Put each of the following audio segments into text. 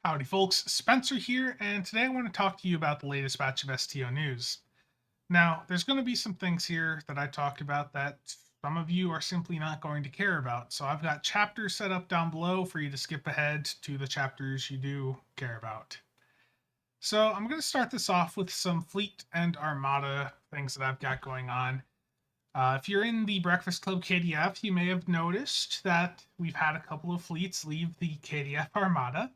Howdy folks, Spencer here, and today I want to talk to you about the latest batch of STO news. Now, there's going to be some things here that I talked about that some of you are simply not going to care about, so I've got chapters set up down below for you to skip ahead to the chapters you do care about. So I'm going to start this off with some fleet and armada things that I've got going on. If you're in the Breakfast Club KDF, you may have noticed that we've had a couple of fleets leave the KDF Armada.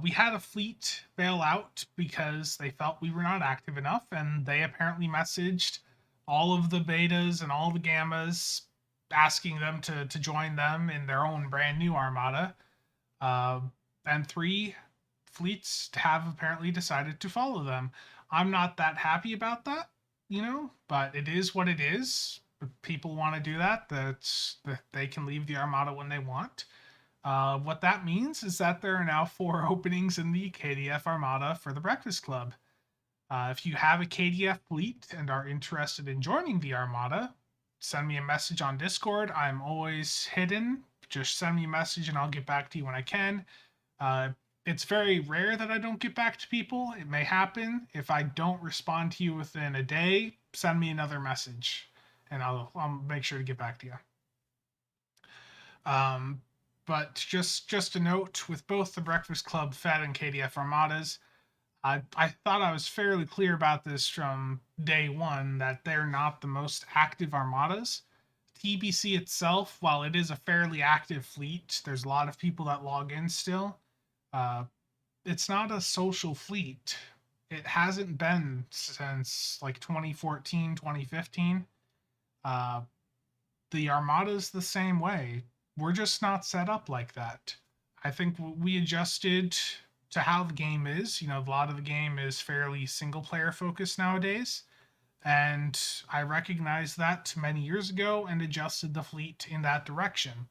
We had a fleet bail out because they felt we were not active enough, and they apparently messaged all of the betas and all the gammas asking them to join them in their own brand new armada. Uh, and three fleets have apparently decided to follow them. I'm not that happy about that, but it is what it is. If people want to do that, that they can leave the armada when they want. What that means is that there are now 4 openings in the KDF Armada for the Breakfast Club. If you have a KDF fleet and are interested in joining the Armada, send me a message on Discord. I'm always hidden. Just send me a message and I'll get back to you when I can. It's very rare that I don't get back to people. It may happen. If I don't respond to you within a day, send me another message and I'll make sure to get back to you. But just a note, with both the Breakfast Club Fed and KDF Armadas, I thought I was fairly clear about this from day one, that they're not the most active armadas. TBC itself, while it is a fairly active fleet, there's a lot of people that log in still. It's not a social fleet. It hasn't been since like 2014, 2015. The Armada's the same way. We're just not set up like that. I think we adjusted to how the game is. A lot of the game is fairly single player focused nowadays. And I recognized that many years ago and adjusted the fleet in that direction.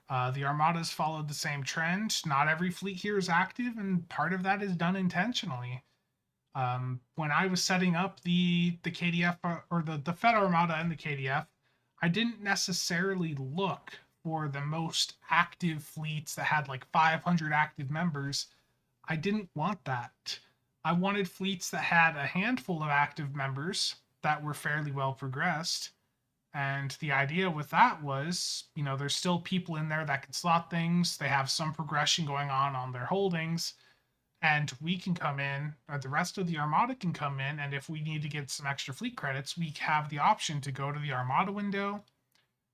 The Armadas followed the same trend. Not every fleet here is active, and part of that is done intentionally. When I was setting up the KDF or the Fed Armada and the KDF, I didn't necessarily look for the most active fleets that had like 500 active members. I didn't want that. I wanted fleets that had a handful of active members that were fairly well progressed. And the idea with that was, there's still people in there that can slot things. They have some progression going on their holdings. And we can come in, or the rest of the Armada can come in. And if we need to get some extra fleet credits, we have the option to go to the Armada window,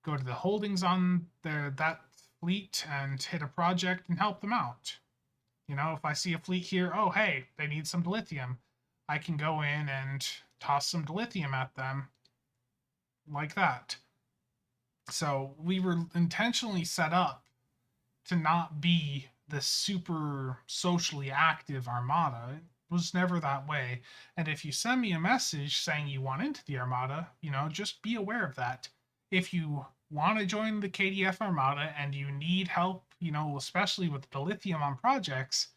go to the holdings on that fleet and hit a project and help them out. If I see a fleet here, oh, hey, they need some dilithium, I can go in and toss some dilithium at them like that. So we were intentionally set up to not be the super socially active Armada. It was never that way. And if you send me a message saying you want into the Armada, just be aware of that. If you want to join the KDF Armada and you need help, especially with the lithium on projects,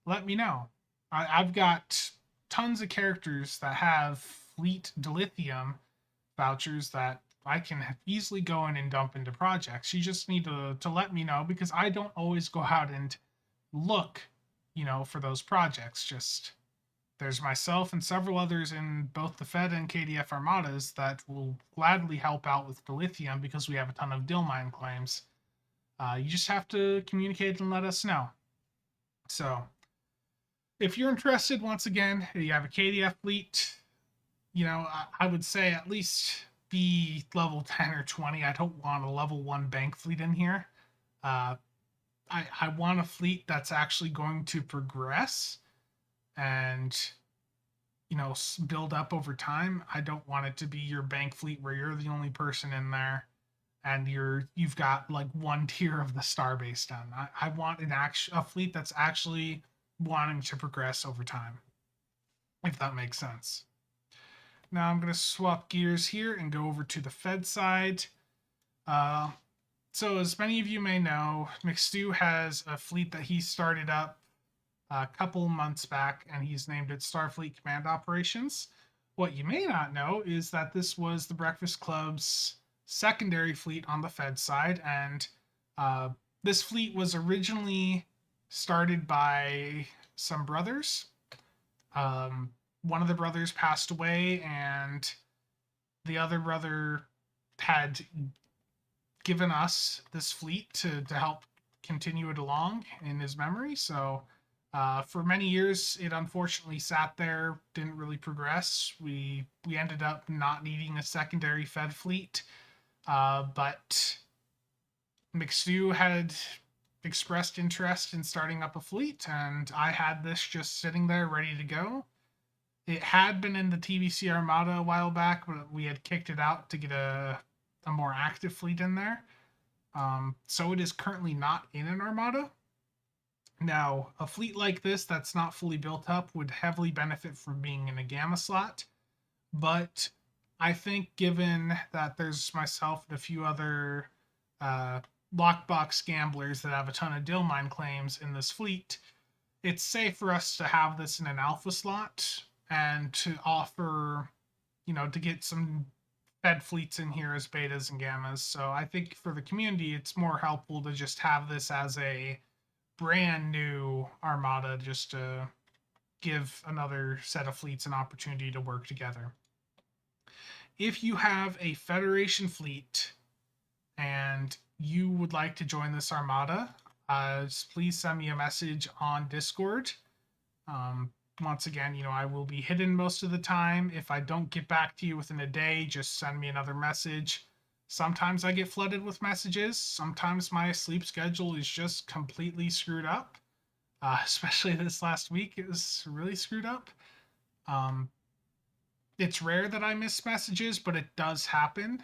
let me know. I've got tons of characters that have fleet dilithium vouchers that I can easily go in and dump into projects. You just need to let me know, because I don't always go out and look, for those projects. Just there's myself and several others in both the Fed and KDF Armadas that will gladly help out with the lithium because we have a ton of dill mine claims. You just have to communicate and let us know. So, if you're interested, once again, you have a KDF fleet, I would say at least be level 10 or 20. I don't want a level 1 bank fleet in here. I want a fleet that's actually going to progress and build up over time. I don't want it to be your bank fleet where you're the only person in there and you've got like one tier of the starbase done. I want a fleet that's actually wanting to progress over time, if that makes sense. Now I'm going to swap gears here and go over to the Fed side. So as many of you may know, McStew has a fleet that he started up a couple months back, and he's named it Starfleet Command Operations. What you may not know is that this was the Breakfast Club's secondary fleet on the Fed side, and this fleet was originally started by some brothers. One of the brothers passed away, and the other brother had given us this fleet to help continue it along in his memory. So for many years, it unfortunately sat there, didn't really progress. We ended up not needing a secondary Fed fleet, but McStew had expressed interest in starting up a fleet, and I had this just sitting there ready to go. It had been in the TVC Armada a while back, but we had kicked it out to get a more active fleet in there. So it is currently not in an Armada. Now, a fleet like this that's not fully built up would heavily benefit from being in a Gamma slot, but I think given that there's myself and a few other lockbox gamblers that have a ton of Dill Mine claims in this fleet, it's safe for us to have this in an alpha slot and to offer, to get some Fed fleets in here as betas and gammas. So I think for the community, it's more helpful to just have this as a brand new Armada, just to give another set of fleets an opportunity to work together. If you have a Federation fleet and you would like to join this Armada, please send me a message on Discord. Once again, I will be hidden most of the time. If I don't get back to you within a day, just send me another message. Sometimes I get flooded with messages. Sometimes my sleep schedule is just completely screwed up. Especially this last week, it was really screwed up. It's rare that I miss messages, but it does happen.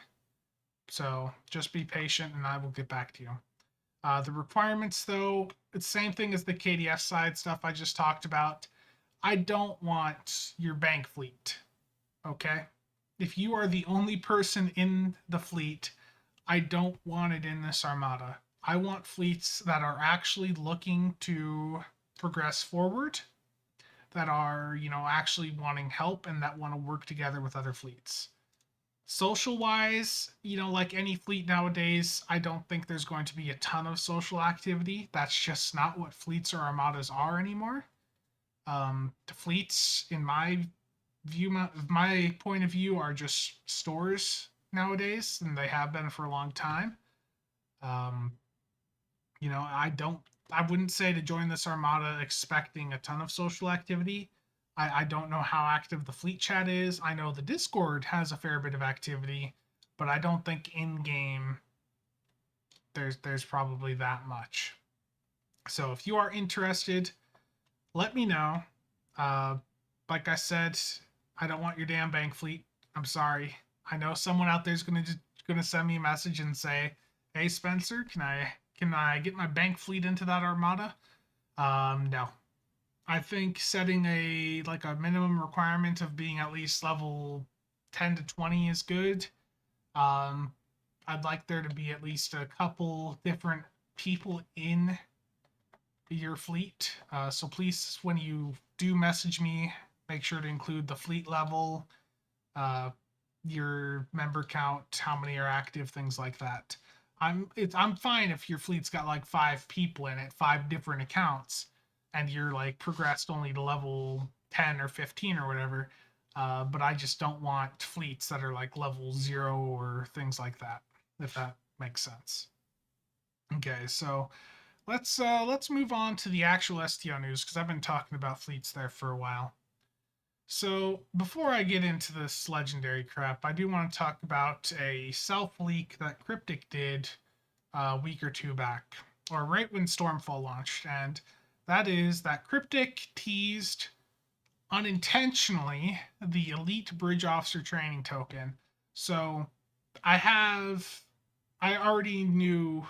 So just be patient and I will get back to you. The requirements, though, it's the same thing as the KDF side stuff I just talked about. I don't want your bank fleet, okay? If you are the only person in the fleet, I don't want it in this Armada. I want fleets that are actually looking to progress forward, that are, actually wanting help and that want to work together with other fleets. Social wise, like any fleet nowadays, I don't think there's going to be a ton of social activity. That's just not what fleets or armadas are anymore. The fleets, in my view, my point of view, are just stores nowadays, and they have been for a long time. I wouldn't say to join this Armada expecting a ton of social activity. I don't know how active the fleet chat is. I know the Discord has a fair bit of activity, but I don't think in game there's probably that much. So if you are interested, let me know. Like I said, I don't want your damn bank fleet. I'm sorry. I know someone out there is gonna send me a message and say, "Hey Spencer, can I get my bank fleet into that Armada?" No. I think setting a minimum requirement of being at least level 10 to 20 is good. I'd like there to be at least a couple different people in your fleet. So please, when you do message me, make sure to include the fleet level, your member count, how many are active, things like that. I'm fine if your fleet's got like 5 people in it, 5 different accounts, and you're like progressed only to level 10 or 15 or whatever. But I just don't want fleets that are like level 0 or things like that, if that makes sense. Okay, so let's move on to the actual STO news, because I've been talking about fleets there for a while. So before I get into this legendary crap, I do want to talk about a self leak that Cryptic did a week or two back, or right when Stormfall launched, and that is that Cryptic teased unintentionally the Elite Bridge Officer Training token. So I already knew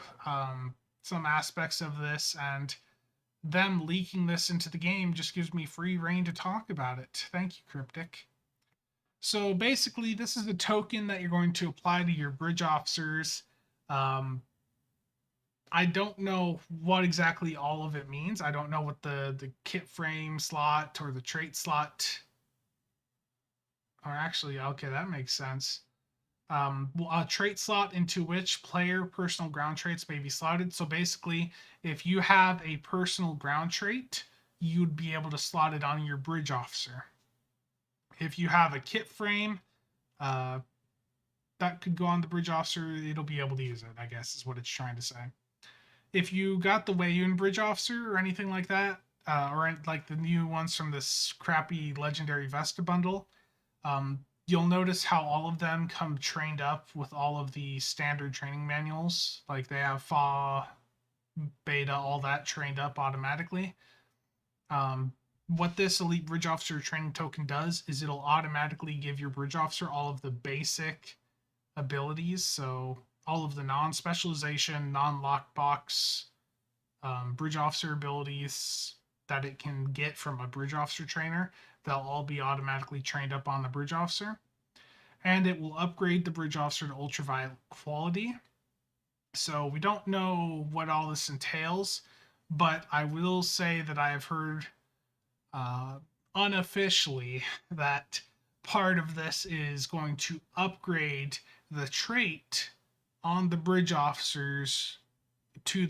some aspects of this, and them leaking this into the game just gives me free reign to talk about it. Thank you, Cryptic. So basically, this is a token that you're going to apply to your bridge officers. I don't know what exactly all of it means. I don't know what the kit frame slot or the trait slot. Or actually, okay, that makes sense. A trait slot into which player personal ground traits may be slotted. So basically, if you have a personal ground trait, you'd be able to slot it on your bridge officer. If you have a kit frame, uh, that could go on the bridge officer. It'll be able to use it, I guess, is what it's trying to say. If you got the Wayun bridge officer or anything like that, or like the new ones from this crappy legendary Vesta bundle, you'll notice how all of them come trained up with all of the standard training manuals. Like they have FA, beta, all that trained up automatically. What this elite bridge officer training token does is it'll automatically give your bridge officer all of the basic abilities. So all of the non-specialization, non-lockbox bridge officer abilities that it can get from a bridge officer trainer, they'll all be automatically trained up on the bridge officer. And it will upgrade the bridge officer to ultraviolet quality. So we don't know what all this entails, but I will say that I have heard unofficially that part of this is going to upgrade the trait on the bridge officers to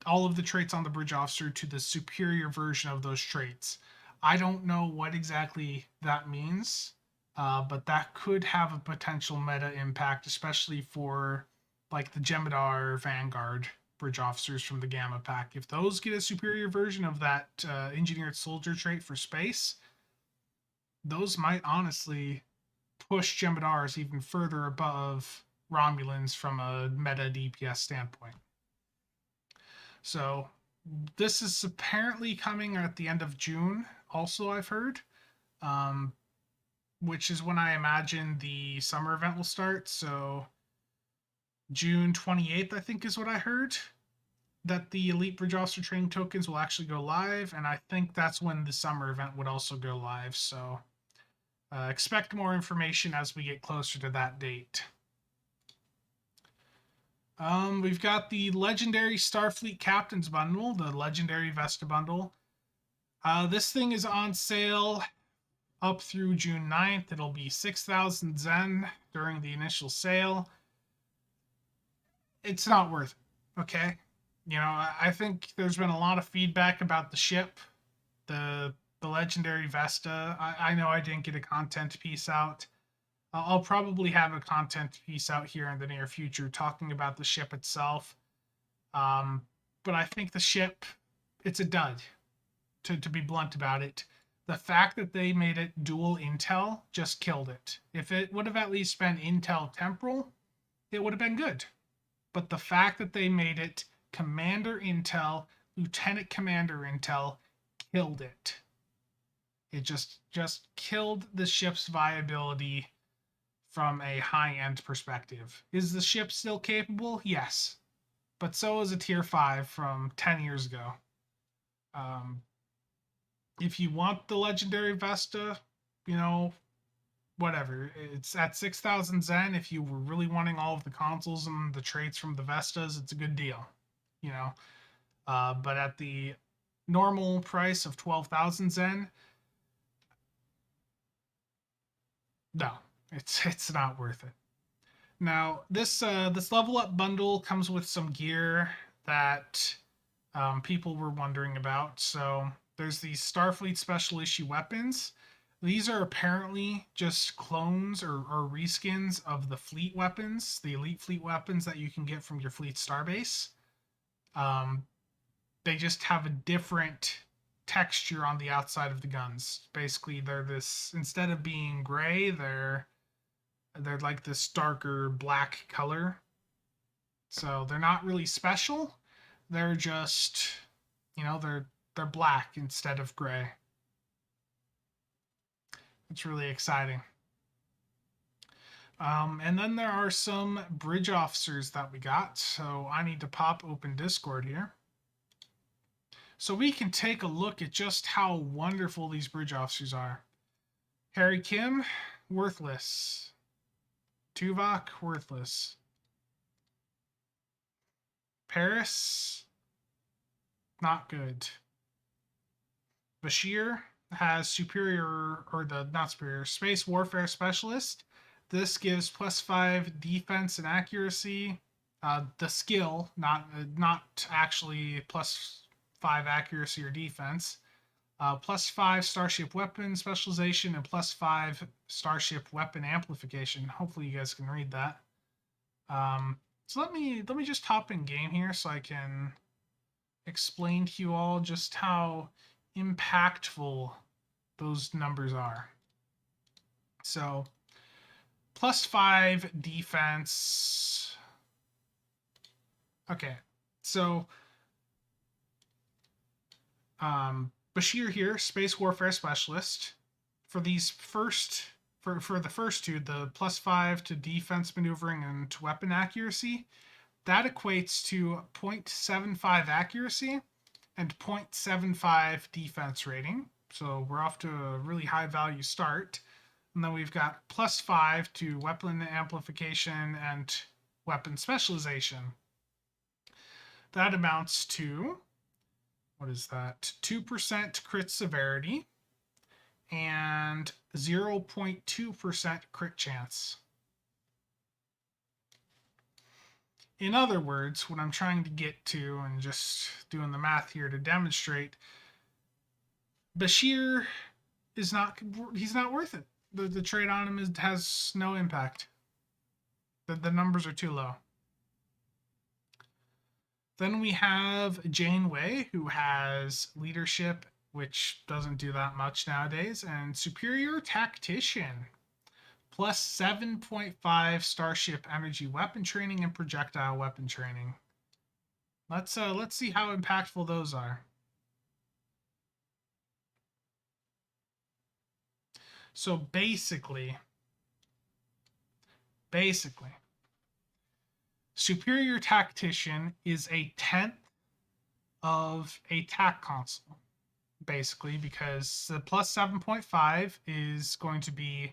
all of the traits on the bridge officer to the superior version of those traits. I don't know what exactly that means, but that could have a potential meta impact, especially for like the Jem'Hadar Vanguard bridge officers from the Gamma pack. If those get a superior version of that engineered soldier trait for space, those might honestly push Jem'Hadars even further above Romulans from a meta DPS standpoint. So this is apparently coming at the end of June, also I've heard, which is when I imagine the summer event will start. So June 28th, I think is what I heard, that the Elite Bridge Officer training tokens will actually go live, and I think that's when the summer event would also go live. So expect more information as we get closer to that date. We've got the Legendary Starfleet Captains Bundle, the Legendary Vesta Bundle. This thing is on sale up through June 9th. It'll be 6,000 Zen during the initial sale. It's not worth it, okay? You know, I think there's been a lot of feedback about the ship, the Legendary Vesta. I know I didn't get a content piece out. I'll probably have a content piece out here in the near future talking about the ship itself. But I think the ship, it's a dud, to be blunt about it. The fact that they made it dual intel just killed it. If it would have at least been intel temporal, it would have been good. But the fact that they made it commander intel, lieutenant commander intel, killed it. It just killed the ship's viability from a high-end perspective. Is the ship still capable? Yes. But so is a tier 5 from 10 years ago. If you want the Legendary Vesta, you know, whatever. It's at 6,000 Zen. If you were really wanting all of the consoles and the traits from the Vestas, it's a good deal. You know, but at the normal price of 12,000 Zen, no, it's not worth it. Now, this level up bundle comes with some gear that people were wondering about. So there's these Starfleet special issue weapons. These are apparently just clones or reskins of the fleet weapons, the elite fleet weapons that you can get from your fleet starbase. They just have a different texture on the outside of the guns. Basically, they're this, instead of being gray, they're like this darker black color. So they're not really special. They're just, you know, they're black instead of gray. It's really exciting. And then there are some bridge officers that we got. So I need to pop open Discord here, so we can take a look at just how wonderful these bridge officers are. Harry Kim, worthless. Tuvok, worthless. Paris, not good. Bashir has superior, or the not superior, space warfare specialist. This gives +5 defense and accuracy. The skill, not actually +5 accuracy or defense. +5 starship weapon specialization and +5 starship weapon amplification. Hopefully you guys can read that. So let me just hop in game here so I can explain to you all just how impactful those numbers are. So +5 defense. Okay, so Bashir here, Space Warfare Specialist. For these first, for the first two, the +5 to defense maneuvering and to weapon accuracy, that equates to 0.75 accuracy and 0.75 defense rating. So we're off to a really high value start. And then we've got +5 to weapon amplification and weapon specialization. That amounts to, what is that? 2% crit severity and 0.2% crit chance. In other words, what I'm trying to get to, and just doing the math here to demonstrate, Bashir he's not worth it. The trade on him has no impact. The numbers are too low. Then we have Janeway, who has leadership, which doesn't do that much nowadays, and superior tactician, plus 7.5 starship energy weapon training and projectile weapon training. Let's see how impactful those are. So basically, superior tactician is a 10th of a tac console, basically, because the plus 7.5 is going to be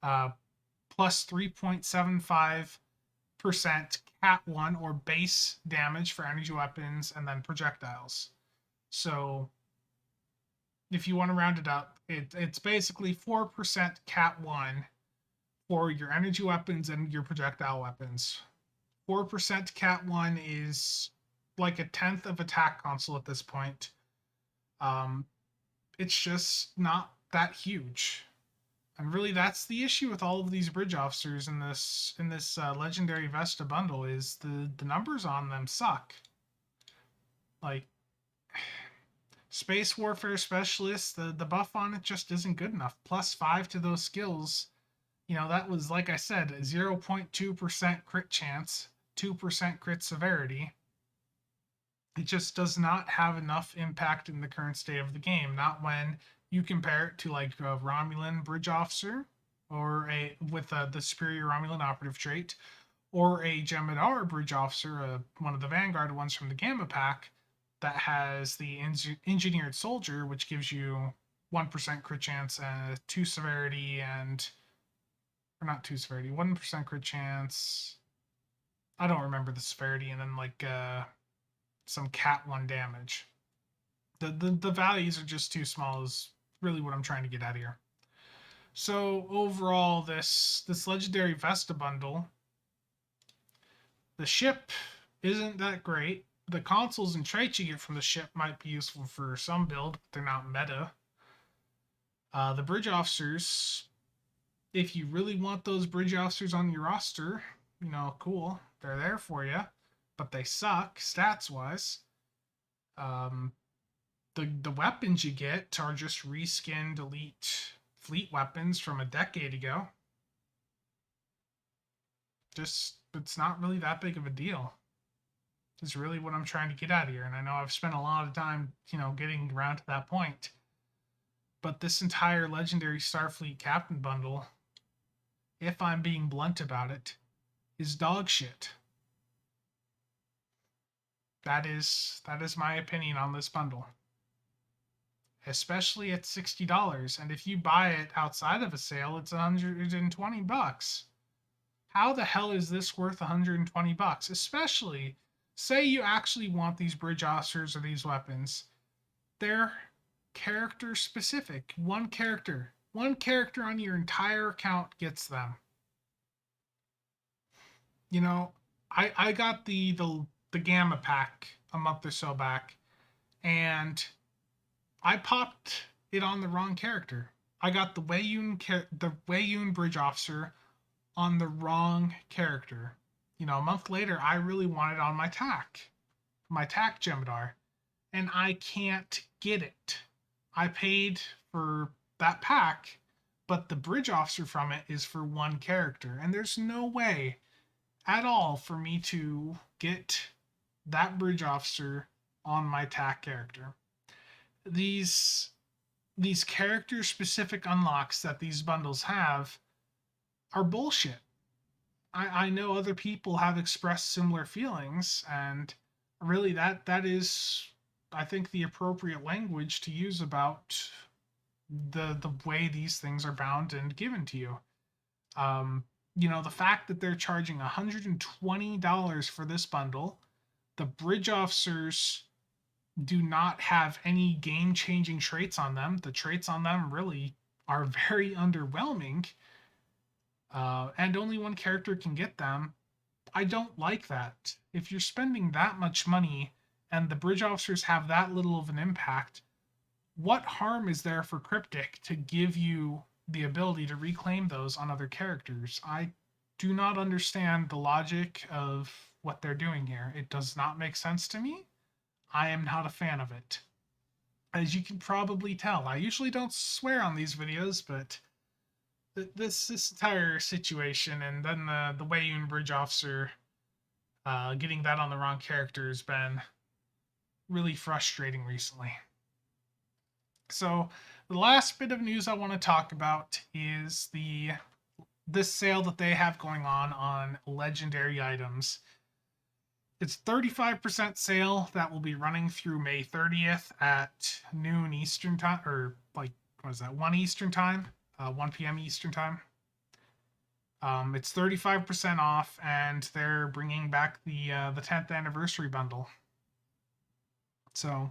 plus 3.75% Cat 1 or base damage for energy weapons and then projectiles. So if you want to round it up, it's basically 4% Cat 1 for your energy weapons and your projectile weapons. 4% Cat 1 is like a 10th of attack console at this point. It's just not that huge. And really, that's the issue with all of these bridge officers in this legendary Vesta bundle, is the numbers on them suck. Like, Space Warfare Specialist, the buff on it just isn't good enough. +5 to those skills, you know, that was, like I said, 0.2% crit chance, 2% crit severity. It just does not have enough impact in the current state of the game. Not when you compare it to like a Romulan bridge officer, or with the superior Romulan operative trait, or a Jem'Hadar bridge officer, one of the Vanguard ones from the Gamma Pack, that has the engineered soldier, which gives you 1% crit chance and 2 severity, and or not 2 severity, 1% crit chance. I don't remember the severity, and then like some Cat 1 damage. The values are just too small, is really what I'm trying to get at here. So overall, this legendary Vesta bundle, the ship isn't that great. The consoles and traits you get from the ship might be useful for some build, but they're not meta. The bridge officers, if you really want those bridge officers on your roster, you know, cool, they're there for you, but they suck stats wise. The weapons you get are just reskinned elite fleet weapons from a decade ago. Just, it's not really that big of a deal. Is really what I'm trying to get at here. And I know I've spent a lot of time, you know, getting around to that point. But this entire legendary Starfleet Captain bundle, if I'm being blunt about it, is dog shit. That is my opinion on this bundle. Especially at $60. And if you buy it outside of a sale, it's $120. How the hell is this worth $120? Especially, say you actually want these bridge officers or these weapons. They're character specific. One character on your entire account gets them. You know, I got the Gamma pack a month or so back, and I popped it on the wrong character. I got the Wayun Bridge Officer on the wrong character. You know, a month later, I really wanted on my TAC Gemidar, and I can't get it. I paid for that pack, but the Bridge Officer from it is for one character, and there's no way at all for me to get that Bridge Officer on my TAC character. These these character specific unlocks that these bundles have are bullshit. I know other people have expressed similar feelings, and really that is, I think, the appropriate language to use about the way these things are bound and given to you. Um, you know, the fact that they're charging $120 for this bundle, the bridge officers do not have any game changing traits on them. The traits on them really are very underwhelming, and only one character can get them. I don't like that. If you're spending that much money and the bridge officers have that little of an impact, what harm is there for Cryptic to give you the ability to reclaim those on other characters? I do not understand the logic of what they're doing here. It does not make sense to me. I am not a fan of it. As you can probably tell, I usually don't swear on these videos, but this entire situation, and then the Wayun Bridge Officer getting that on the wrong character, has been really frustrating recently. So the last bit of news I want to talk about is this sale that they have going on legendary items. It's 35% sale that will be running through May 30th at noon Eastern time, or like, what is that, 1 Eastern time? 1 p.m. Eastern time. It's 35% off, and they're bringing back the 10th anniversary bundle. So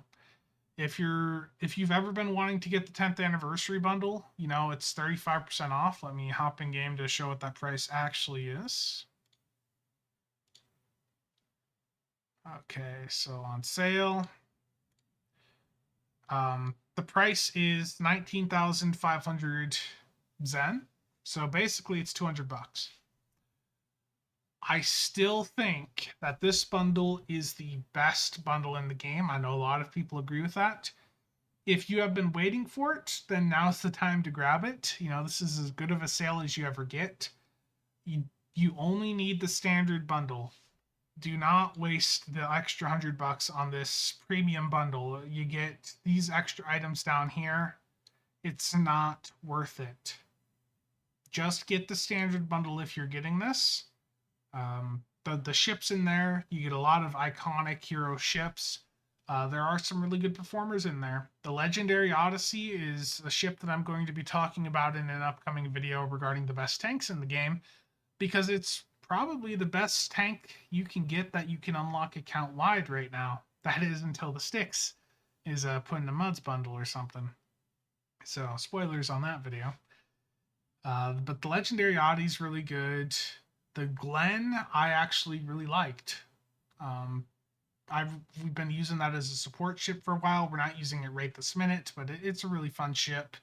if you've ever been wanting to get the 10th anniversary bundle, you know, it's 35% off. Let me hop in game to show what that price actually is. Okay, so on sale, the price is 19,500 Zen. So basically it's 200 bucks. I still think that this bundle is the best bundle in the game. I know a lot of people agree with that. If you have been waiting for it, then now's the time to grab it. You know, this is as good of a sale as you ever get. You only need the standard bundle. Do not waste the extra 100 bucks on this premium bundle. You get these extra items down here. It's not worth it. Just get the standard bundle if you're getting this. The ships in there, you get a lot of iconic hero ships. There are some really good performers in there. The Legendary Odyssey is a ship that I'm going to be talking about in an upcoming video regarding the best tanks in the game, because it's probably the best tank you can get that you can unlock account wide right now. That is until the Styx is put in the Muds bundle or something. So spoilers on that video. But the Legendary Odyssey is really good. The Glen I actually really liked. We've been using that as a support ship for a while. We're not using it right this minute, but it's a really fun ship.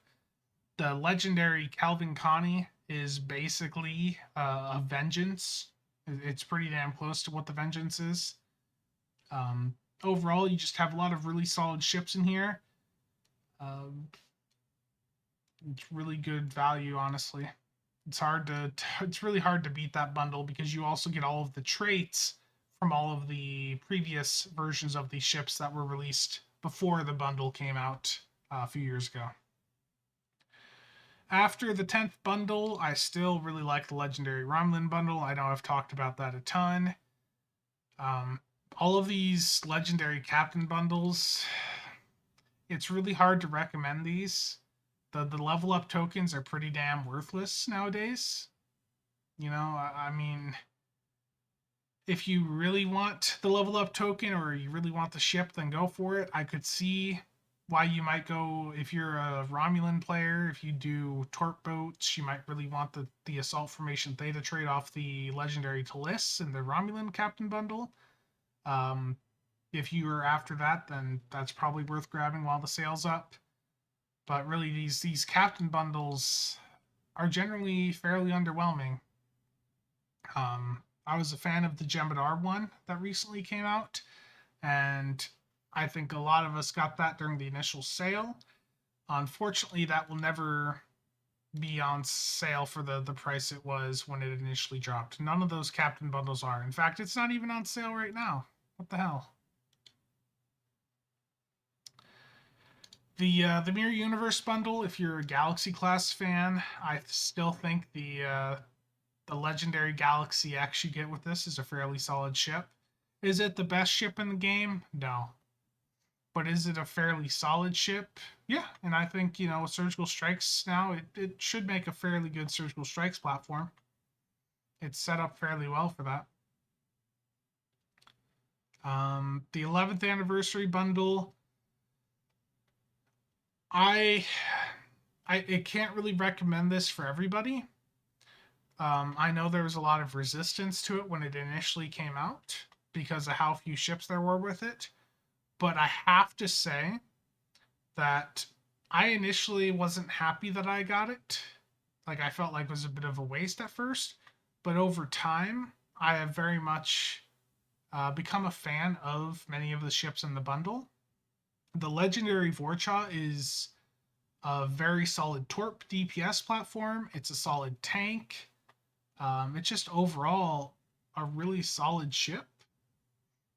The legendary Calvin Connie is basically a Vengeance. It's pretty damn close to what the Vengeance is. Overall, you just have a lot of really solid ships in here. It's really good value, honestly. It's really hard to beat that bundle, because you also get all of the traits from all of the previous versions of these ships that were released before the bundle came out a few years ago. After the 10th bundle, I still really like the Legendary Romulan bundle. I know I've talked about that a ton. All of these Legendary Captain bundles, it's really hard to recommend these. The level up tokens are pretty damn worthless nowadays. You know, I mean, if you really want the level up token or you really want the ship, then go for it. I could see why you might go, if you're a Romulan player, if you do torp boats, you might really want the assault formation theta trade off the legendary Talis in the Romulan captain bundle. If you are after that, then that's probably worth grabbing while the sale's up. But really, these captain bundles are generally fairly underwhelming. I was a fan of the Jemadar one that recently came out, and I think a lot of us got that during the initial sale. Unfortunately, that will never be on sale for the price it was when it initially dropped. None of those captain bundles are. In fact, it's not even on sale right now. What the hell? The Mirror Universe bundle, if you're a Galaxy class fan, I still think the legendary Galaxy X you get with this is a fairly solid ship. Is it the best ship in the game? No. But is it a fairly solid ship? Yeah, and I think, Surgical Strikes now, it should make a fairly good Surgical Strikes platform. It's set up fairly well for that. The 11th anniversary bundle, I can't really recommend this for everybody. I know there was a lot of resistance to it when it initially came out because of how few ships there were with it. But I have to say that I initially wasn't happy that I got it. Like, I felt like it was a bit of a waste at first. But over time, I have very much become a fan of many of the ships in the bundle. The legendary Vorcha is a very solid torp DPS platform. It's a solid tank. It's just overall a really solid ship.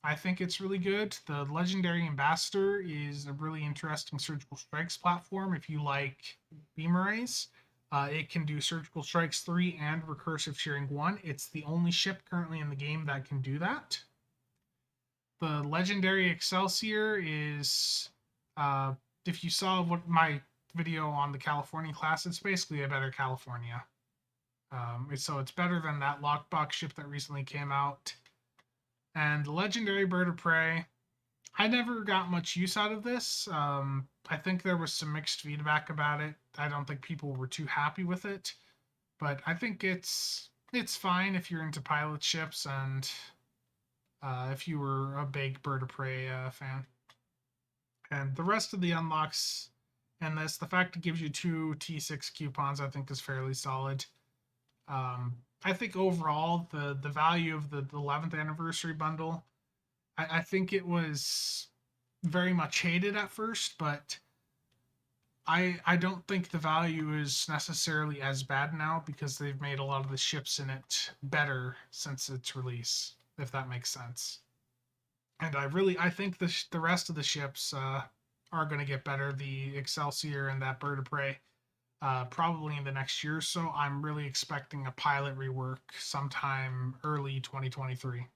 I think it's really good. The Legendary Ambassador is a really interesting Surgical Strikes platform if you like beam arrays. It can do Surgical Strikes 3 and Recursive Shearing 1. It's the only ship currently in the game that can do that. The Legendary Excelsior is, if you saw what my video on the California class, it's basically a better California. So it's better than that lockbox ship that recently came out. And the Legendary Bird of Prey, I never got much use out of this. I think there was some mixed feedback about it. I don't think people were too happy with it. But I think it's fine if you're into pilot ships and if you were a big Bird of Prey fan. And the rest of the unlocks in this, the fact it gives you 2 T6 coupons, I think is fairly solid. I think overall the value of the 11th anniversary bundle, I think it was very much hated at first, but I don't think the value is necessarily as bad now because they've made a lot of the ships in it better since its release, if that makes sense. And I think the rest of the ships are going to get better. The Excelsior and that Bird of Prey. Probably in the next year or so. I'm really expecting a pilot rework sometime early 2023.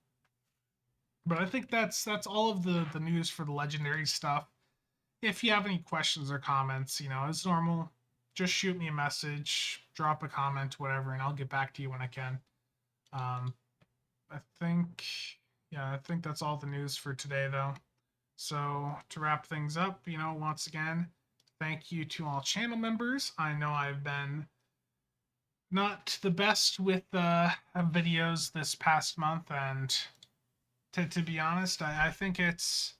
But I think that's all of the news for the legendary stuff. If you have any questions or comments, as normal, just shoot me a message, drop a comment, whatever, and I'll get back to you when I can. I think that's all the news for today, though. So to wrap things up, once again, thank you to all channel members. I know I've been not the best with videos this past month, and to be honest, I think it's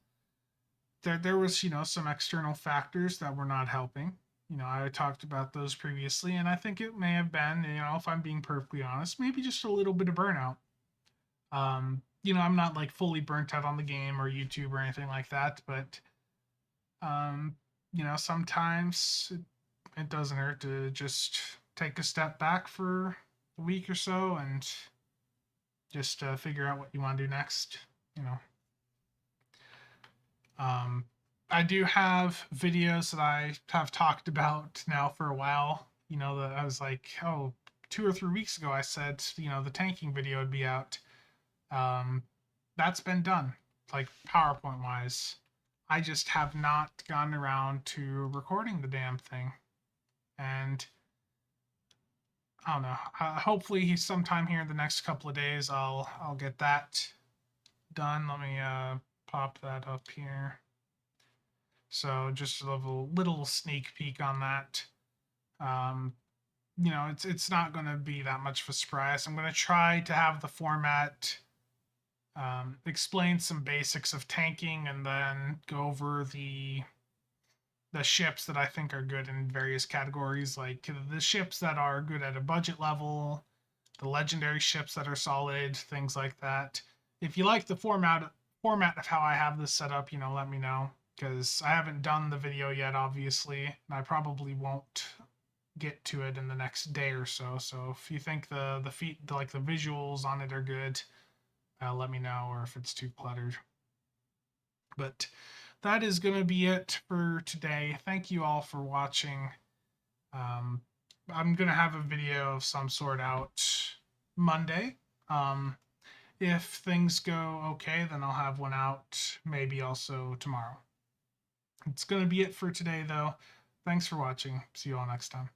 there was some external factors that were not helping. I talked about those previously, and I think it may have been, if I'm being perfectly honest, maybe just a little bit of burnout. I'm not like fully burnt out on the game or YouTube or anything like that, but sometimes it doesn't hurt to just take a step back for a week or so and just figure out what you want to do next. I do have videos that I have talked about now for a while. That I was like, 2 or 3 weeks ago, I said, the tanking video would be out. That's been done, like PowerPoint wise. I just have not gotten around to recording the damn thing. And I don't know. Hopefully, sometime here in the next couple of days, I'll get that done. Let me pop that up here. So just a little sneak peek on that. Um, it's not going to be that much of a surprise. I'm going to try to have the format explain some basics of tanking and then go over the ships that I think are good in various categories, like the ships that are good at a budget level, the legendary ships that are solid, things like that. If you like the format of how I have this set up, let me know, because I haven't done the video yet, obviously, and I probably won't get to it in the next day or so. So if you think like the visuals on it are good, let me know, or if it's too cluttered. But that is going to be it for today. Thank you all for watching. Um, I'm going to have a video of some sort out Monday. If things go okay, then I'll have one out maybe also tomorrow. It's going to be it for today, though. Thanks for watching. See you all next time.